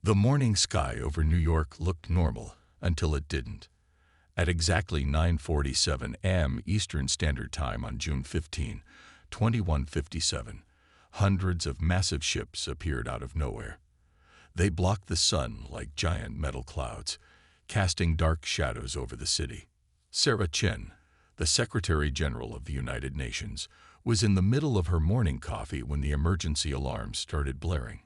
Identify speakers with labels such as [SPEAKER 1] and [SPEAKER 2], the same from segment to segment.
[SPEAKER 1] The morning sky over New York looked normal until it didn't. At exactly 9:47 a.m. Eastern Standard Time on June 15, 2157, hundreds of massive ships appeared out of nowhere. They blocked the sun like giant metal clouds, casting dark shadows over the city. Sarah Chen, the Secretary General of the United Nations, was in the middle of her morning coffee when the emergency alarms started blaring.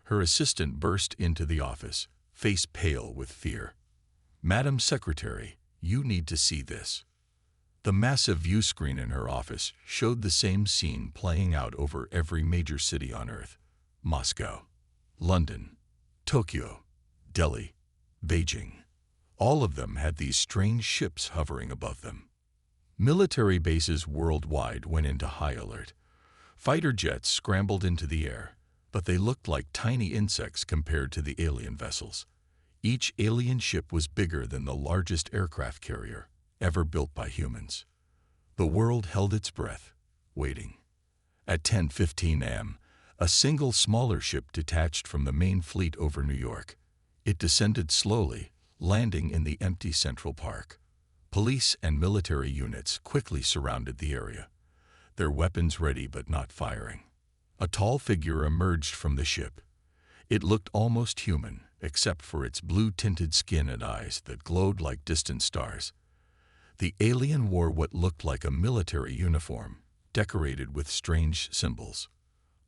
[SPEAKER 1] Her assistant burst into the office, face pale with fear. "Madam Secretary, you need to see this." The massive view screen in her office showed the same scene playing out over every major city on Earth: Moscow, London, Tokyo, Delhi, Beijing. All of them had these strange ships hovering above them. Military bases worldwide went into high alert. Fighter jets scrambled into the air, but they looked like tiny insects compared to the alien vessels. Each alien ship was bigger than the largest aircraft carrier ever built by humans. The world held its breath, waiting. At 10:15 a.m., a single smaller ship detached from the main fleet over New York. It descended slowly, landing in the empty Central Park. Police and military units quickly surrounded the area, their weapons ready but not firing. A tall figure emerged from the ship. It looked almost human, except for its blue-tinted skin and eyes that glowed like distant stars. The alien wore what looked like a military uniform, decorated with strange symbols.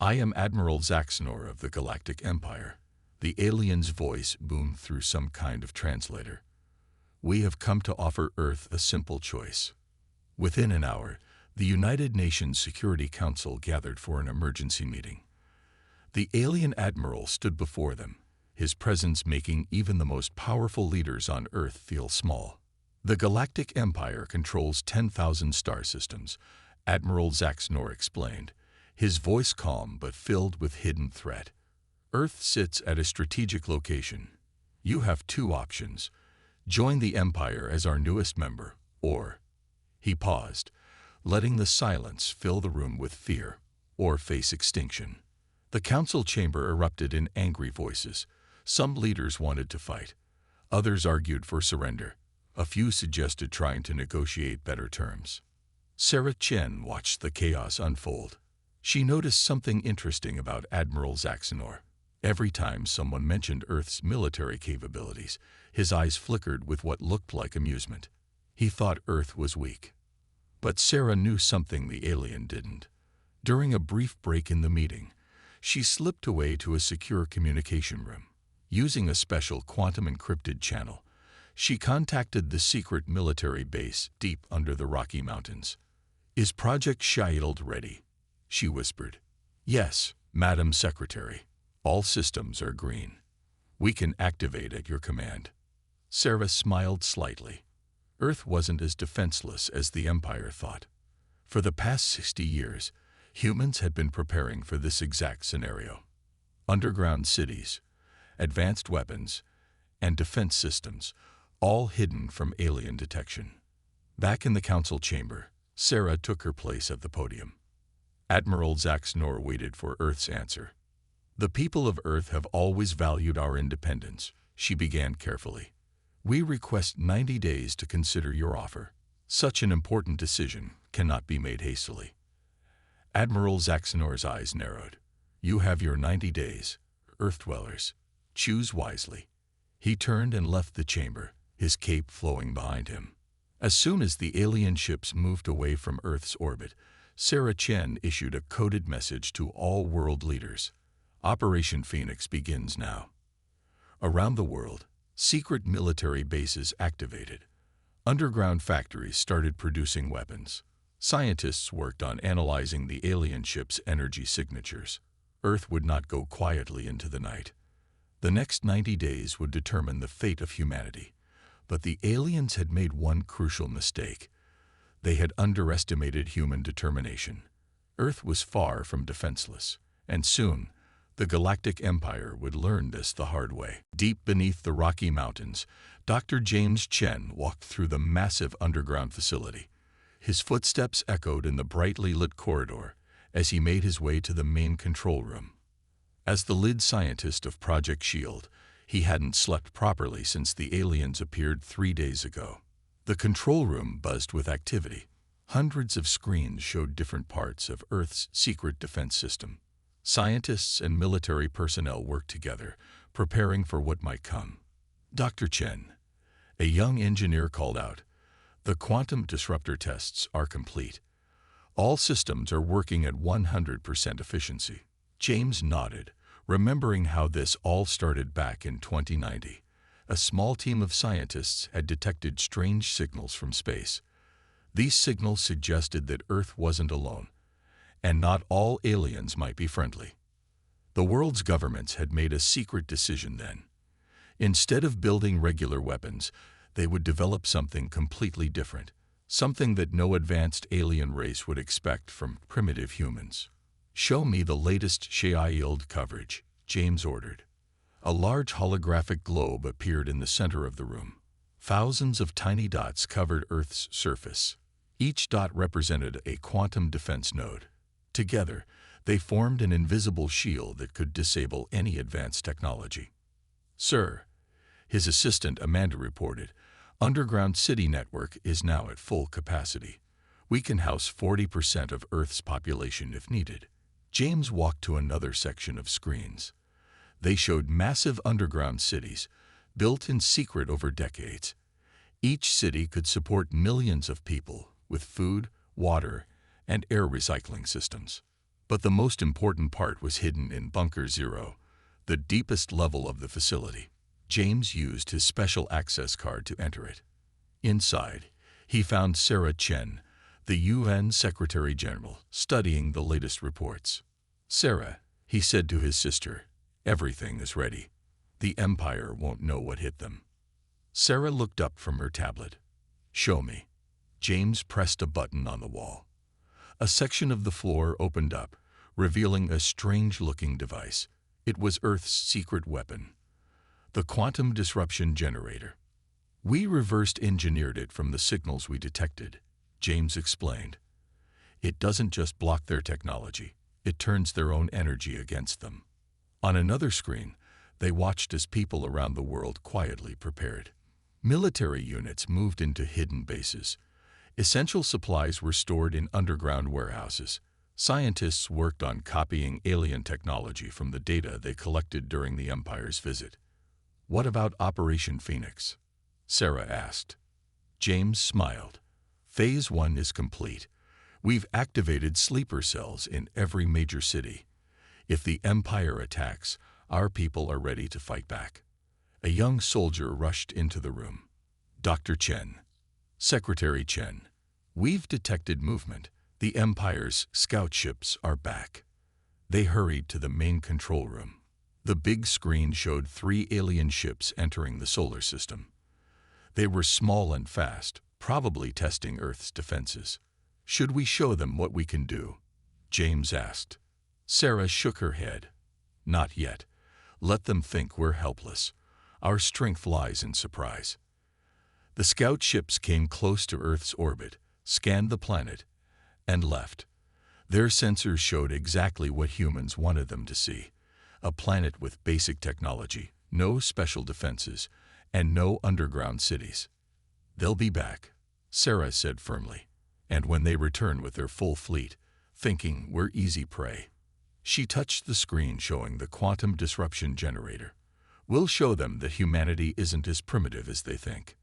[SPEAKER 1] "I am Admiral Zaxnor of the Galactic Empire." The alien's voice boomed through some kind of translator. "We have come to offer Earth a simple choice." Within an hour, the United Nations Security Council gathered for an emergency meeting. The alien admiral stood before them, his presence making even the most powerful leaders on Earth feel small. "The Galactic Empire controls 10,000 star systems," Admiral Zaxnor explained, his voice calm but filled with hidden threat. "Earth sits at a strategic location. You have two options: join the Empire as our newest member, or—" He paused, letting the silence fill the room with fear, "or face extinction." The council chamber erupted in angry voices. Some leaders wanted to fight. Others argued for surrender. A few suggested trying to negotiate better terms. Sarah Chen watched the chaos unfold. She noticed something interesting about Admiral Zaxnor. Every time someone mentioned Earth's military capabilities, his eyes flickered with what looked like amusement. He thought Earth was weak. But Sarah knew something the alien didn't. During a brief break in the meeting, she slipped away to a secure communication room. Using a special quantum-encrypted channel, she contacted the secret military base deep under the Rocky Mountains. "Is Project Shield ready?" she whispered. "Yes, Madam Secretary. All systems are green. We can activate at your command." Sarah smiled slightly. Earth wasn't as defenseless as the Empire thought. For the past 60 years, humans had been preparing for this exact scenario. Underground cities, advanced weapons, and defense systems, all hidden from alien detection. Back in the council chamber, Sarah took her place at the podium. Admiral Zaxnor waited for Earth's answer. "The people of Earth have always valued our independence," she began carefully. "We request 90 days to consider your offer. Such an important decision cannot be made hastily." Admiral Zaxnor's eyes narrowed. "You have your 90 days, Earth dwellers. Choose wisely." He turned and left the chamber, his cape flowing behind him. As soon as the alien ships moved away from Earth's orbit, Sarah Chen issued a coded message to all world leaders. "Operation Phoenix begins now." Around the world, secret military bases activated. Underground factories started producing weapons. Scientists worked on analyzing the alien ship's energy signatures. Earth would not go quietly into the night. The next 90 days would determine the fate of humanity. But the aliens had made one crucial mistake. They had underestimated human determination. Earth was far from defenseless, and soon, the Galactic Empire would learn this the hard way. Deep beneath the Rocky Mountains, Dr. James Chen walked through the massive underground facility. His footsteps echoed in the brightly lit corridor as he made his way to the main control room. As the lead scientist of Project Shield, He hadn't slept properly since the aliens appeared 3 days ago. The control room buzzed with activity. Hundreds of screens showed different parts of Earth's secret defense system. Scientists and military personnel worked together, preparing for what might come. Dr. Chen, a young engineer, called out, "The quantum disruptor tests are complete. All systems are working at 100% efficiency." James nodded, remembering how this all started back in 2090. A small team of scientists had detected strange signals from space. These signals suggested that Earth wasn't alone, and not all aliens might be friendly. The world's governments had made a secret decision then. Instead of building regular weapons, they would develop something completely different, something that no advanced alien race would expect from primitive humans. "Show me the latest HFY coverage," James ordered. A large holographic globe appeared in the center of the room. Thousands of tiny dots covered Earth's surface. Each dot represented a quantum defense node. Together, they formed an invisible shield that could disable any advanced technology. "Sir," his assistant Amanda reported, "underground city network is now at full capacity. We can house 40% of Earth's population if needed." James walked to another section of screens. They showed massive underground cities, built in secret over decades. Each city could support millions of people with food, water, and air recycling systems. But the most important part was hidden in Bunker Zero, the deepest level of the facility. James used his special access card to enter it. Inside, he found Sarah Chen, the UN Secretary General, studying the latest reports. "Sarah," he said to his sister, "everything is ready. The Empire won't know what hit them." Sarah looked up from her tablet. "Show me." James pressed a button on the wall. A section of the floor opened up, revealing a strange-looking device. It was Earth's secret weapon, the quantum disruption generator. "We reversed engineered it from the signals we detected," James explained. "It doesn't just block their technology, it turns their own energy against them." On another screen, they watched as people around the world quietly prepared. Military units moved into hidden bases. Essential supplies were stored in underground warehouses. Scientists worked on copying alien technology from the data they collected during the Empire's visit. "What about Operation Phoenix?" Sarah asked. James smiled. "Phase 1 is complete. We've activated sleeper cells in every major city. If the Empire attacks, our people are ready to fight back." A young soldier rushed into the room. "Dr. Chen." "Secretary Chen, we've detected movement. The Empire's scout ships are back." They hurried to the main control room. The big screen showed 3 alien ships entering the solar system. They were small and fast, probably testing Earth's defenses. "Should we show them what we can do?" James asked. Sarah shook her head. "Not yet. Let them think we're helpless. Our strength lies in surprise." The scout ships came close to Earth's orbit, scanned the planet, and left. Their sensors showed exactly what humans wanted them to see: a planet with basic technology, no special defenses, and no underground cities. "They'll be back," Sarah said firmly. "And when they return with their full fleet, thinking we're easy prey." She touched the screen showing the quantum disruption generator. "We'll show them that humanity isn't as primitive as they think."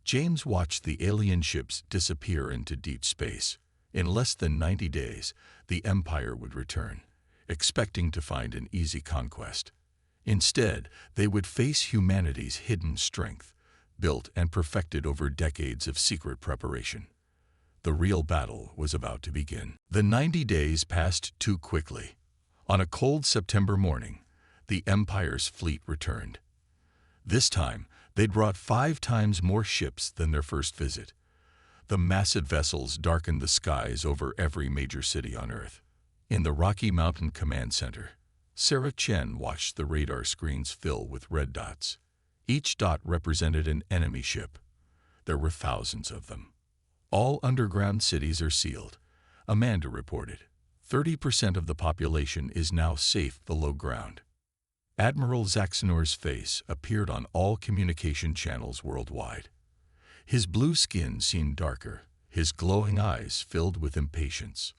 [SPEAKER 1] James watched the alien ships disappear into deep space. In less than 90 days, the Empire would return, expecting to find an easy conquest. Instead, they would face humanity's hidden strength, built and perfected over decades of secret preparation. The real battle was about to begin. The 90 days passed too quickly. On a cold September morning, the Empire's fleet returned. This time, they'd brought 5 times more ships than their first visit. The massive vessels darkened the skies over every major city on Earth. In the Rocky Mountain Command Center, Sarah Chen watched the radar screens fill with red dots. Each dot represented an enemy ship. There were thousands of them. "All underground cities are sealed," Amanda reported. 30% of the population is now safe below ground. Admiral Zaxanor's face appeared on all communication channels worldwide. His blue skin seemed darker, his glowing eyes filled with impatience.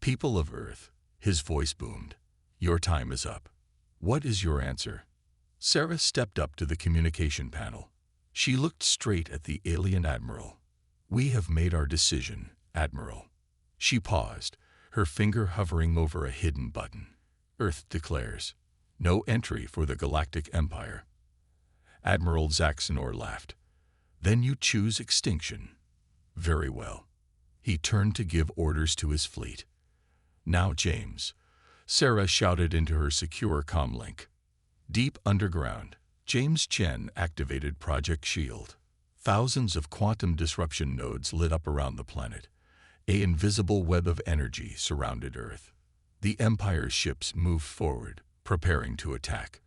[SPEAKER 1] "People of Earth," his voice boomed, "your time is up. What is your answer?" Sarah stepped up to the communication panel. She looked straight at the alien admiral. "We have made our decision, Admiral." She paused, her finger hovering over a hidden button. "Earth declares no entry for the Galactic Empire." Admiral Zaxanor laughed. "Then you choose extinction. Very well." He turned to give orders to his fleet. "Now, James," Sarah shouted into her secure comlink. Deep underground, James Chen activated Project Shield. Thousands of quantum disruption nodes lit up around the planet. An invisible web of energy surrounded Earth. The Empire's ships moved forward, preparing to attack.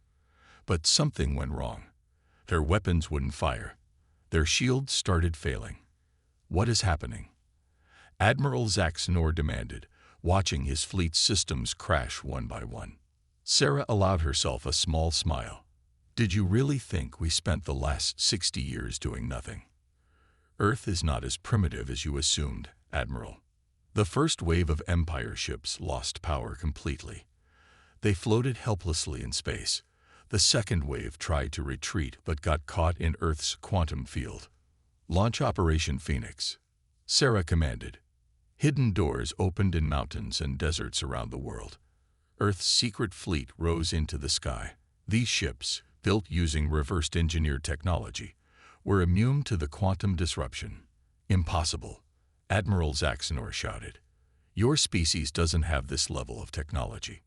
[SPEAKER 1] But something went wrong. Their weapons wouldn't fire. Their shields started failing. "What is happening?" Admiral Zaxanor demanded, watching his fleet's systems crash one by one. Sarah allowed herself a small smile. "Did you really think we spent the last 60 years doing nothing? Earth is not as primitive as you assumed, Admiral." The first wave of Empire ships lost power completely. They floated helplessly in space. The second wave tried to retreat but got caught in Earth's quantum field. "Launch Operation Phoenix," Sarah commanded. Hidden doors opened in mountains and deserts around the world. Earth's secret fleet rose into the sky. These ships, built using reversed engineered technology, were immune to the quantum disruption. "Impossible," Admiral Zaxanor shouted. "Your species doesn't have this level of technology."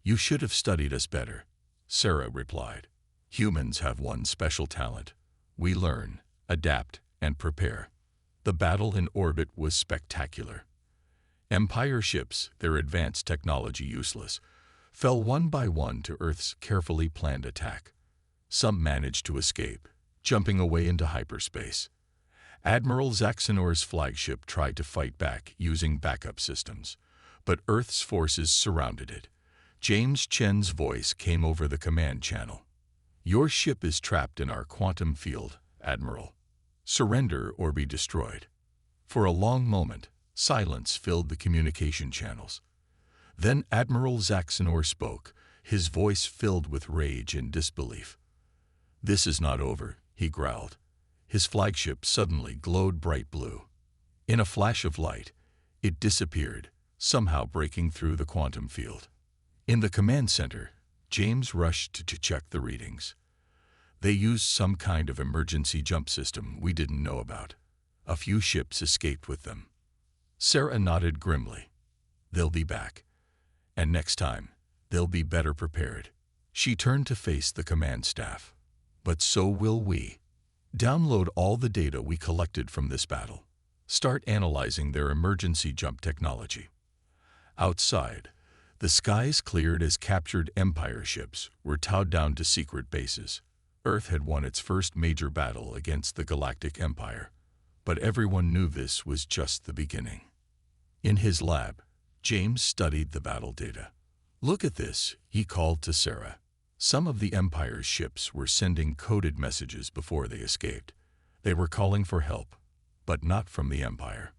[SPEAKER 1] "You should have studied us better," Sarah replied. "Humans have one special talent. We learn, adapt, and prepare." The battle in orbit was spectacular. Empire ships, their advanced technology useless, fell one by one to Earth's carefully planned attack. Some managed to escape, jumping away into hyperspace. Admiral Zaxanor's flagship tried to fight back using backup systems, but Earth's forces surrounded it. James Chen's voice came over the command channel. "Your ship is trapped in our quantum field, Admiral. Surrender or be destroyed." For a long moment, silence filled the communication channels. Then Admiral Zaxanor spoke, his voice filled with rage and disbelief. "This is not over," he growled. His flagship suddenly glowed bright blue. In a flash of light, it disappeared, somehow breaking through the quantum field. In the command center, James rushed to check the readings. They used some kind of emergency jump system we didn't know about. A few ships escaped with them. Sarah nodded grimly. "They'll be back. And next time, they'll be better prepared." She turned to face the command staff. "But so will we. Download all the data we collected from this battle. Start analyzing their emergency jump technology." Outside, the skies cleared as captured Empire ships were towed down to secret bases. Earth had won its first major battle against the Galactic Empire, but everyone knew this was just the beginning. In his lab, James studied the battle data. "Look at this," he called to Sarah. Some of the Empire's ships were sending coded messages before they escaped. They were calling for help, but not from the Empire.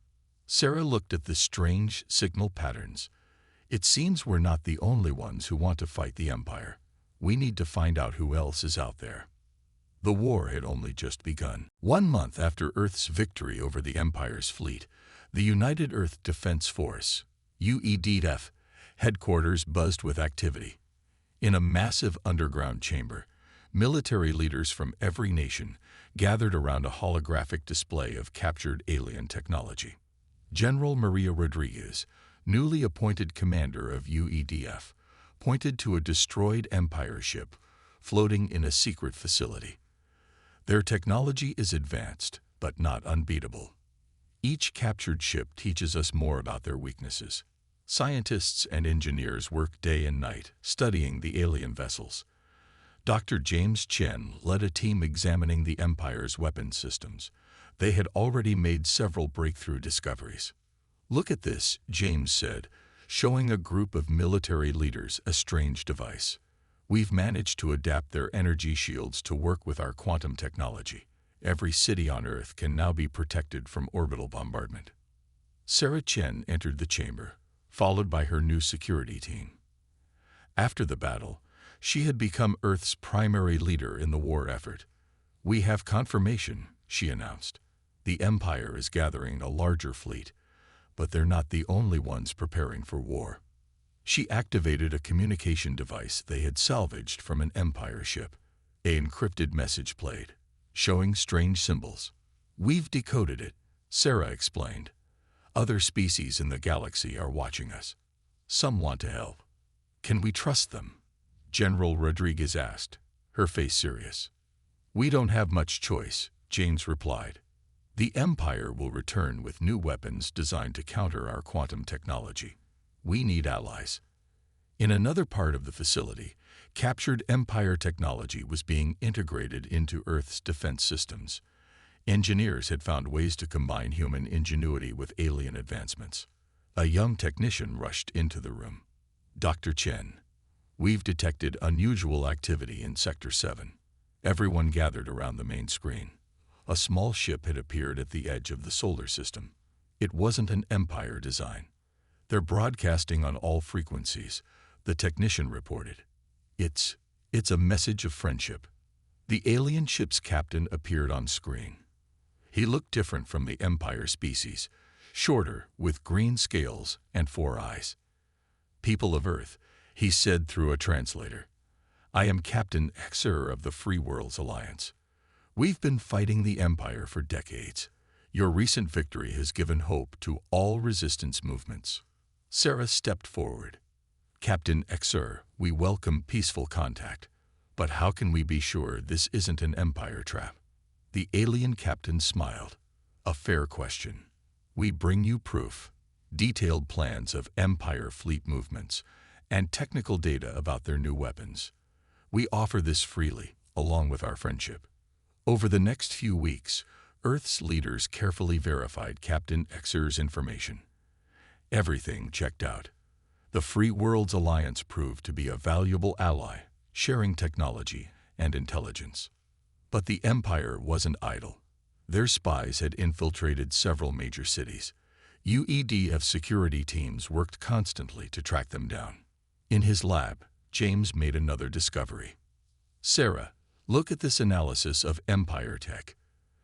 [SPEAKER 1] Sarah looked at the strange signal patterns. "It seems we're not the only ones who want to fight the Empire. We need to find out who else is out there." The war had only just begun. 1 month after Earth's victory over the Empire's fleet, the United Earth Defense Force, UEDF, headquarters buzzed with activity. In a massive underground chamber, military leaders from every nation gathered around a holographic display of captured alien technology. General Maria Rodriguez, newly appointed commander of UEDF, pointed to a destroyed Empire ship floating in a secret facility. "Their technology is advanced, but not unbeatable. Each captured ship teaches us more about their weaknesses." Scientists and engineers worked day and night, studying the alien vessels. Dr. James Chen led a team examining the Empire's weapons systems. They had already made several breakthrough discoveries. "Look at this," James said, showing a group of military leaders a strange device. We've managed to adapt their energy shields to work with our quantum technology. Every city on Earth can now be protected from orbital bombardment. Sarah Chen entered the chamber, followed by her new security team. After the battle, she had become Earth's primary leader in the war effort. "We have confirmation," she announced. "The Empire is gathering a larger fleet, but they're not the only ones preparing for war." She activated a communication device they had salvaged from an Empire ship. An encrypted message played, showing strange symbols. "We've decoded it," Sarah explained. "Other species in the galaxy are watching us. Some want to help. Can we trust them?" General Rodriguez asked, her face serious. "We don't have much choice," James replied. "The Empire will return with new weapons designed to counter our quantum technology. We need allies." In another part of the facility, captured Empire technology was being integrated into Earth's defense systems. Engineers had found ways to combine human ingenuity with alien advancements. A young technician rushed into the room. "Dr. Chen, we've detected unusual activity in Sector 7. Everyone gathered around the main screen. A small ship had appeared at the edge of the solar system. It wasn't an Empire design. "They're broadcasting on all frequencies," the technician reported. It's a message of friendship." The alien ship's captain appeared on screen. He looked different from the Empire species, shorter, with green scales and 4 eyes. "People of Earth," he said through a translator. "I am Captain Xer of the Free Worlds Alliance. We've been fighting the Empire for decades. Your recent victory has given hope to all resistance movements." Sarah stepped forward. "Captain Xer, we welcome peaceful contact. But how can we be sure this isn't an Empire trap?" The alien captain smiled. "A fair question. We bring you proof, detailed plans of Empire fleet movements, and technical data about their new weapons. We offer this freely, along with our friendship." Over the next few weeks, Earth's leaders carefully verified Captain Xer's information. Everything checked out. The Free Worlds Alliance proved to be a valuable ally, sharing technology and intelligence. But the Empire wasn't idle. Their spies had infiltrated several major cities. UEDF security teams worked constantly to track them down. In his lab, James made another discovery. "Sarah, look at this analysis of Empire tech.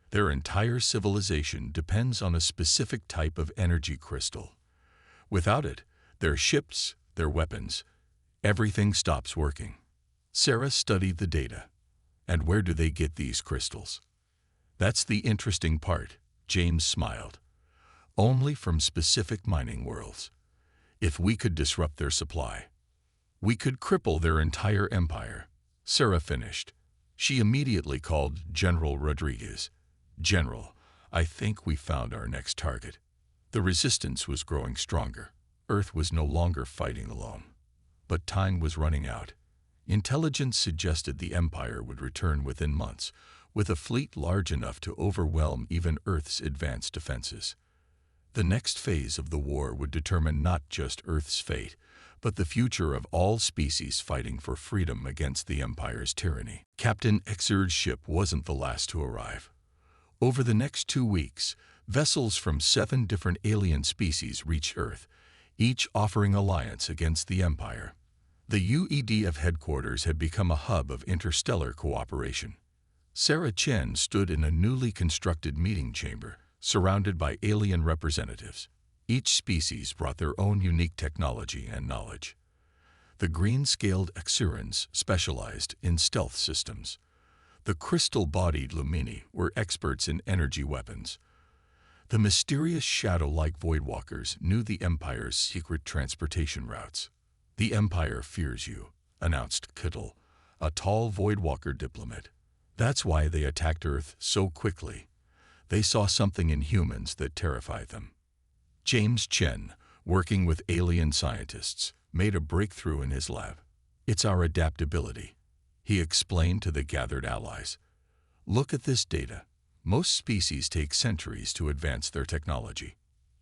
[SPEAKER 1] Their entire civilization depends on a specific type of energy crystal. Without it, their ships, their weapons, everything stops working." Sarah studied the data. "And where do they get these crystals?" "That's the interesting part," James smiled. "Only from specific mining worlds. If we could disrupt their supply, we could cripple their entire empire." Sarah finished. She immediately called General Rodriguez. "General, I think we found our next target." The resistance was growing stronger. Earth was no longer fighting alone. But time was running out. Intelligence suggested the Empire would return within months, with a fleet large enough to overwhelm even Earth's advanced defenses. The next phase of the war would determine not just Earth's fate, but the future of all species fighting for freedom against the Empire's tyranny. Captain Xer's ship wasn't the last to arrive. Over the next 2 weeks, vessels from 7 different alien species reached Earth, each offering alliance against the Empire. The UEDF headquarters had become a hub of interstellar cooperation. Sarah Chen stood in a newly constructed meeting chamber, surrounded by alien representatives. Each species brought their own unique technology and knowledge. The green-scaled Xerans specialized in stealth systems. The crystal-bodied Lumini were experts in energy weapons. The mysterious shadow-like Voidwalkers knew the Empire's secret transportation routes. "The Empire fears you," announced Kittle, a tall Voidwalker diplomat. "That's why they attacked Earth so quickly. They saw something in humans that terrified them." James Chen, working with alien scientists, made a breakthrough in his lab. "It's our adaptability," he explained to the gathered allies. "Look at this data. Most species take centuries to advance their technology.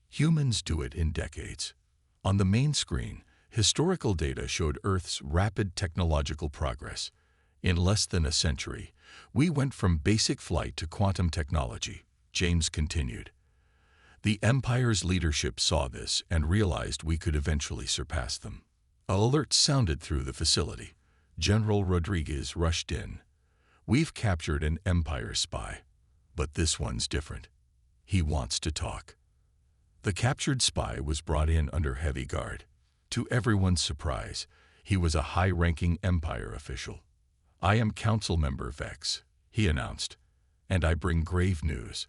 [SPEAKER 1] Humans do it in decades." On the main screen, Historical data showed Earth's rapid technological progress. In less than a century, we went from basic flight to quantum technology, James continued. The Empire's leadership saw this and realized we could eventually surpass them. Alerts sounded through the facility. General Rodriguez rushed in. We've captured an Empire spy, but this one's different. He wants to talk. The captured spy was brought in under heavy guard. To everyone's surprise, he was a high-ranking Empire official. "I am Council Member Vex," he announced, "and I bring grave news.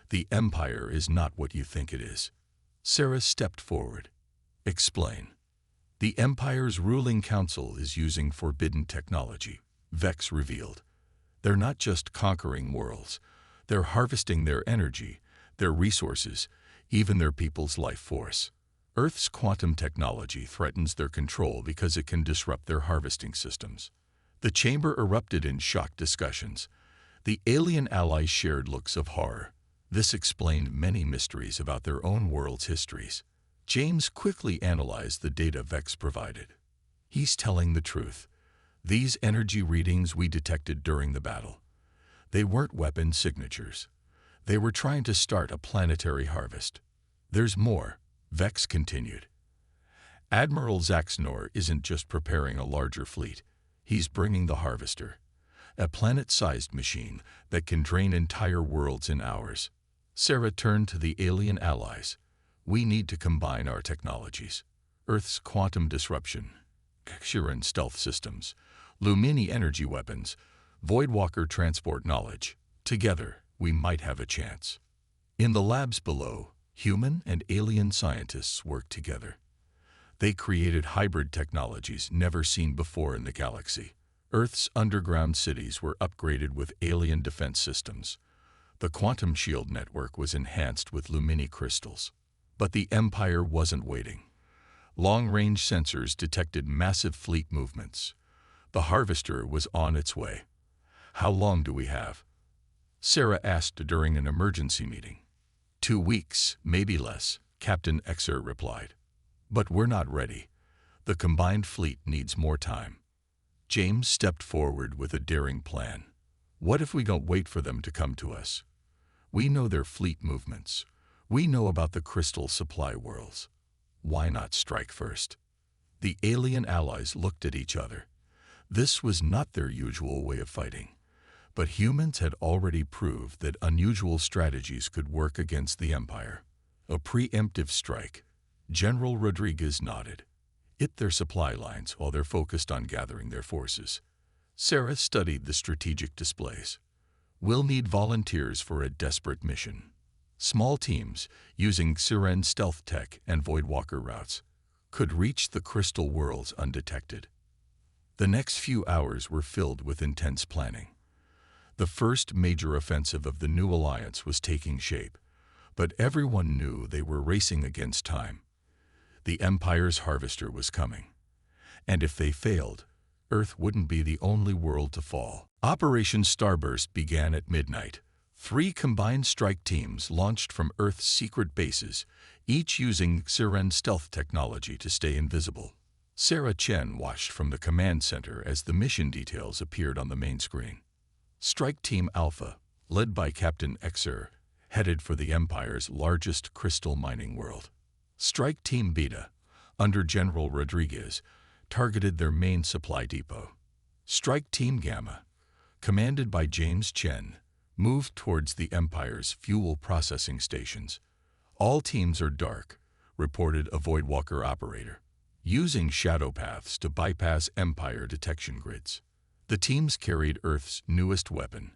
[SPEAKER 1] The Empire is not what you think it is." Sarah stepped forward. "Explain." "The Empire's ruling council is using forbidden technology," Vex revealed. "They're not just conquering worlds. They're harvesting their energy, their resources, even their people's life force. Earth's quantum technology threatens their control because it can disrupt their harvesting systems." The chamber erupted in shocked discussions. The alien allies shared looks of horror. This explained many mysteries about their own world's histories. James quickly analyzed the data Vex provided. "He's telling the truth. These energy readings we detected during the battle, they weren't weapon signatures. They were trying to start a planetary harvest." "There's more," Vex continued. "Admiral Zaxnor isn't just preparing a larger fleet. He's bringing the Harvester, a planet-sized machine that can drain entire worlds in hours." Sarah turned to the alien allies. "We need to combine our technologies. Earth's quantum disruption, Xiran stealth systems, Lumini energy weapons, Voidwalker transport knowledge. Together, we might have a chance." In the labs below, human and alien scientists worked together. They created hybrid technologies never seen before in the galaxy. Earth's underground cities were upgraded with alien defense systems. The quantum shield network was enhanced with Lumini crystals. But the Empire wasn't waiting. Long-range sensors detected massive fleet movements. The Harvester was on its way. "How long do we have?" Sarah asked during an emergency meeting. 2 weeks, maybe less," Captain Exer replied. "But we're not ready. The combined fleet needs more time." James stepped forward with a daring plan. "What if we don't wait for them to come to us? We know their fleet movements. We know about the crystal supply worlds. Why not strike first?" The alien allies looked at each other. This was not their usual way of fighting. But humans had already proved that unusual strategies could work against the Empire. "A preemptive strike." General Rodriguez nodded. "Hit their supply lines while they're focused on gathering their forces." Sarah studied the strategic displays. "We'll need volunteers for a desperate mission. Small teams, using Xiran stealth tech and Voidwalker routes, could reach the crystal worlds undetected." The next few hours were filled with intense planning. The first major offensive of the new alliance was taking shape, but everyone knew they were racing against time. The Empire's Harvester was coming. And if they failed, Earth wouldn't be the only world to fall. Operation Starburst began at midnight. 3 combined strike teams launched from Earth's secret bases, each using Xiran stealth technology to stay invisible. Sarah Chen watched from the command center as the mission details appeared on the main screen. Strike Team Alpha, led by Captain Exer, headed for the Empire's largest crystal mining world. Strike Team Beta, under General Rodriguez, targeted their main supply depot. Strike Team Gamma, commanded by James Chen, moved towards the Empire's fuel processing stations. "All teams are dark," reported a Voidwalker operator, using shadow paths to bypass Empire detection grids. The teams carried Earth's newest weapon,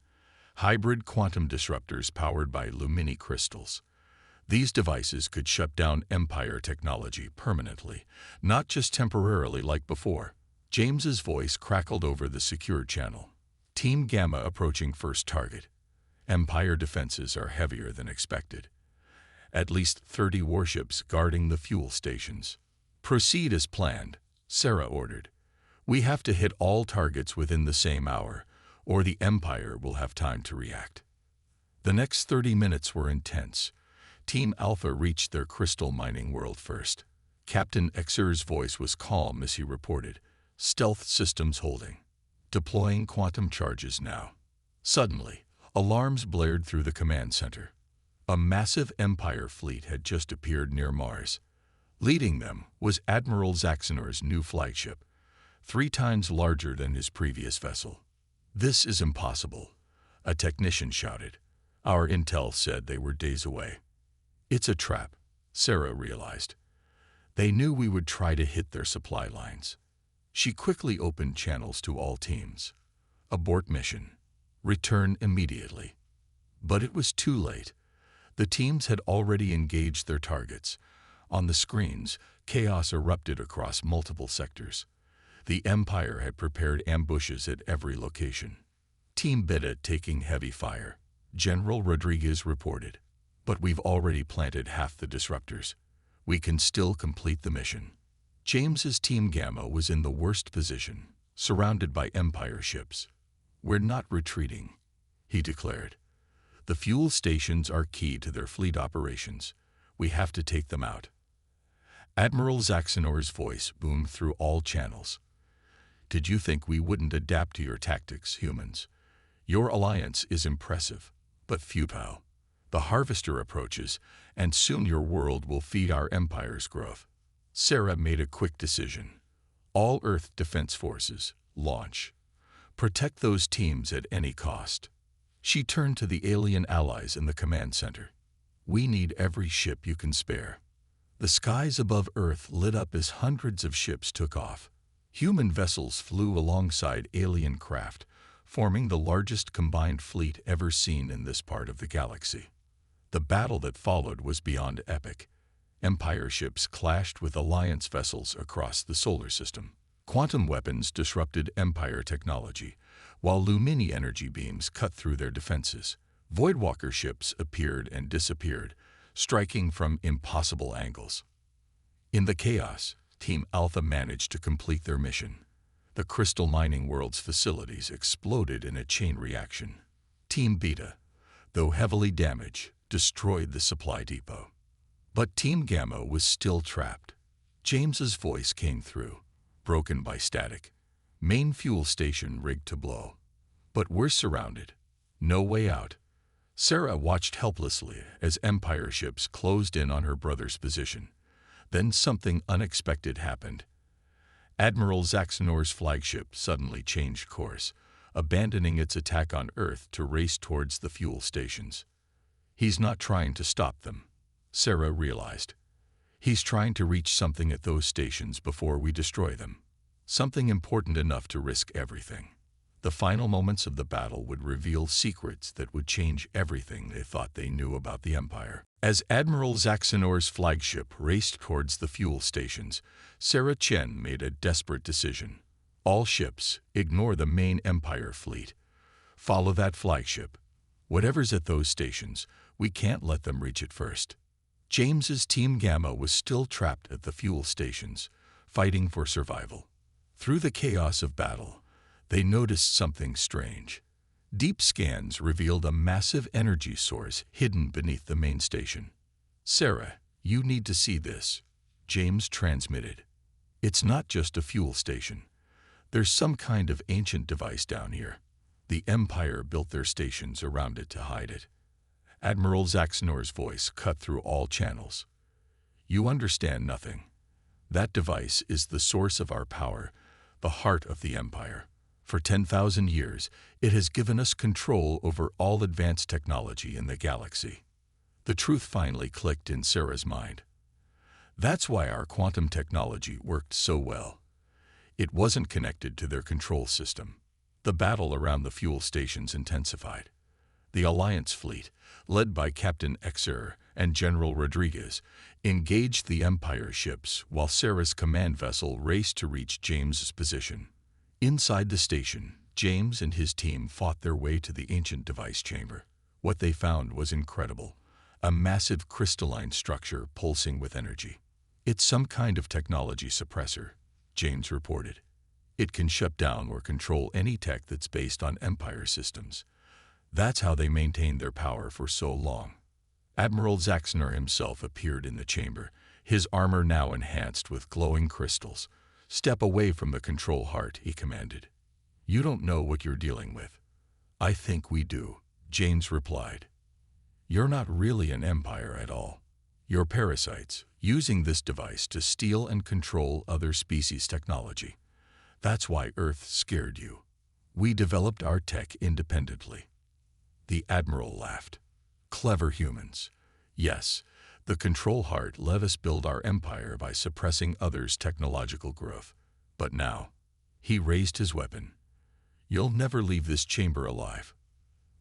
[SPEAKER 1] hybrid quantum disruptors powered by Lumini crystals. These devices could shut down Empire technology permanently, not just temporarily like before. James's voice crackled over the secure channel. "Team Gamma approaching first target. Empire defenses are heavier than expected. At least 30 warships guarding the fuel stations." "Proceed as planned," Sarah ordered. "We have to hit all targets within the same hour, or the Empire will have time to react." The next 30 minutes were intense. Team Alpha reached their crystal mining world first. Captain Xer's voice was calm as he reported, "Stealth systems holding. Deploying quantum charges now." Suddenly, alarms blared through the command center. A massive Empire fleet had just appeared near Mars. Leading them was Admiral Zaxonor's new flagship, 3 times larger than his previous vessel. "This is impossible," a technician shouted. "Our intel said they were days away." "It's a trap," Sarah realized. "They knew we would try to hit their supply lines." She quickly opened channels to all teams. "Abort mission. Return immediately." But it was too late. The teams had already engaged their targets. On the screens, chaos erupted across multiple sectors. The Empire had prepared ambushes at every location. Team Beta taking heavy fire. General Rodriguez reported, "But we've already planted half the disruptors. We can still complete the mission." James's Team Gamma was in the worst position, surrounded by Empire ships. "We're not retreating," he declared. "The fuel stations are key to their fleet operations. We have to take them out." Admiral Zaxonor's voice boomed through all channels. "Did you think we wouldn't adapt to your tactics, humans? Your alliance is impressive, but futile. The Harvester approaches, and soon your world will feed our Empire's growth." Sarah made a quick decision. "All Earth Defense Forces, launch. Protect those teams at any cost." She turned to the alien allies in the command center. "We need every ship you can spare." The skies above Earth lit up as hundreds of ships took off. Human vessels flew alongside alien craft, forming the largest combined fleet ever seen in this part of the galaxy. The battle that followed was beyond epic. Empire ships clashed with Alliance vessels across the solar system. Quantum weapons disrupted Empire technology, while Lumini energy beams cut through their defenses. Voidwalker ships appeared and disappeared, striking from impossible angles. In the chaos, Team Alpha managed to complete their mission. The crystal mining world's facilities exploded in a chain reaction. Team Beta, though heavily damaged, destroyed the supply depot. But Team Gamma was still trapped. James's voice came through, broken by static. "Main fuel station rigged to blow. But we're surrounded. No way out." Sarah watched helplessly as Empire ships closed in on her brother's position. Then something unexpected happened. Admiral Zaxonor's flagship suddenly changed course, abandoning its attack on Earth to race towards the fuel stations. "He's not trying to stop them," Sarah realized. "He's trying to reach something at those stations before we destroy them. Something important enough to risk everything." The final moments of the battle would reveal secrets that would change everything they thought they knew about the Empire. As Admiral Zaxonor's flagship raced towards the fuel stations, Sarah Chen made a desperate decision. "All ships, ignore the main Empire fleet. Follow that flagship. Whatever's at those stations, we can't let them reach it first." James's Team Gamma was still trapped at the fuel stations, fighting for survival. Through the chaos of battle, they noticed something strange. Deep scans revealed a massive energy source hidden beneath the main station. "Sarah, you need to see this," James transmitted. "It's not just a fuel station. There's some kind of ancient device down here. The Empire built their stations around it to hide it." Admiral Zaxonor's voice cut through all channels. "You understand nothing. That device is the source of our power, the heart of the Empire. For 10,000 years, it has given us control over all advanced technology in the galaxy." The truth finally clicked in Sarah's mind. That's why our quantum technology worked so well. It wasn't connected to their control system. The battle around the fuel stations intensified. The Alliance fleet, led by Captain Xer and General Rodriguez, engaged the Empire ships while Sarah's command vessel raced to reach James's position. Inside the station, James and his team fought their way to the ancient device chamber. What they found was incredible. A massive crystalline structure pulsing with energy. "It's some kind of technology suppressor," James reported. "It can shut down or control any tech that's based on Empire systems. That's how they maintained their power for so long." Admiral Zaxonor himself appeared in the chamber, his armor now enhanced with glowing crystals. "Step away from the control heart," he commanded. "You don't know what you're dealing with." "I think we do," James replied. "You're not really an empire at all. You're parasites, using this device to steal and control other species' technology. That's why Earth scared you. We developed our tech independently." The Admiral laughed. "Clever humans. Yes, the control heart let us build our empire by suppressing others' technological growth. But now," he raised his weapon, "you'll never leave this chamber alive."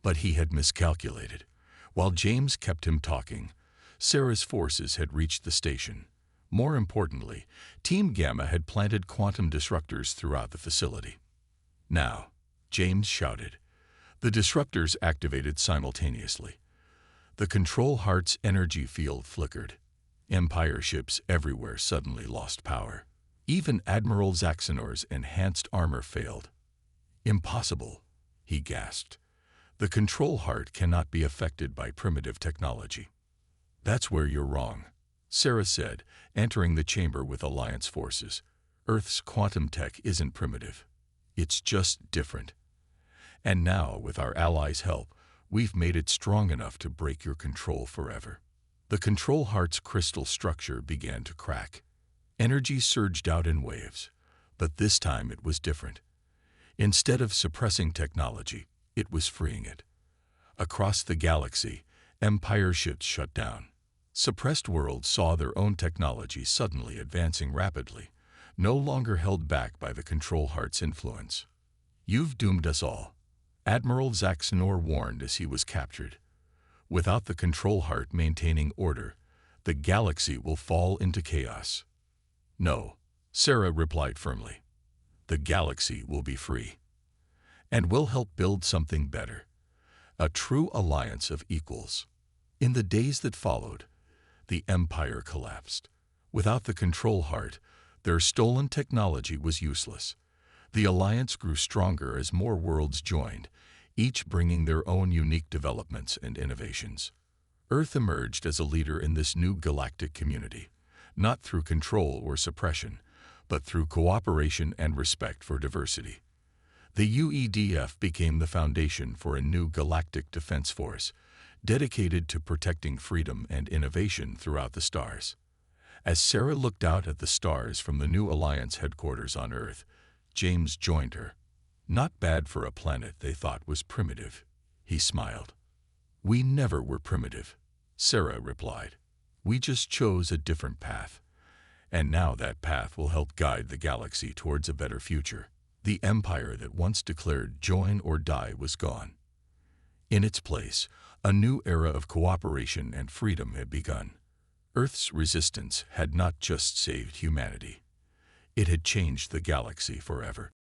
[SPEAKER 1] But he had miscalculated. While James kept him talking, Sarah's forces had reached the station. More importantly, Team Gamma had planted quantum disruptors throughout the facility. "Now," James shouted. The disruptors activated simultaneously. The control heart's energy field flickered. Empire ships everywhere suddenly lost power. Even Admiral Zaxanor's enhanced armor failed. "Impossible," he gasped. "The control heart cannot be affected by primitive technology." "That's where you're wrong," Sarah said, entering the chamber with Alliance forces. "Earth's quantum tech isn't primitive. It's just different. And now, with our allies' help, we've made it strong enough to break your control forever." The control heart's crystal structure began to crack. Energy surged out in waves, but this time it was different. Instead of suppressing technology, it was freeing it. Across the galaxy, empire ships shut down. Suppressed worlds saw their own technology suddenly advancing rapidly, no longer held back by the control heart's influence. "You've doomed us all," Admiral Zaxanor warned as he was captured. "Without the control heart maintaining order, the galaxy will fall into chaos." "No," Sarah replied firmly. "The galaxy will be free. And we'll help build something better. A true alliance of equals." In the days that followed, the empire collapsed. Without the control heart, their stolen technology was useless. The alliance grew stronger as more worlds joined, each bringing their own unique developments and innovations. Earth emerged as a leader in this new galactic community, not through control or suppression, but through cooperation and respect for diversity. The UEDF became the foundation for a new galactic defense force, dedicated to protecting freedom and innovation throughout the stars. As Sarah looked out at the stars from the new Alliance headquarters on Earth, James joined her. "Not bad for a planet they thought was primitive," he smiled. "We never were primitive," Sarah replied. "We just chose a different path. And now that path will help guide the galaxy towards a better future." The empire that once declared join or die was gone. In its place, a new era of cooperation and freedom had begun. Earth's resistance had not just saved humanity. It had changed the galaxy forever.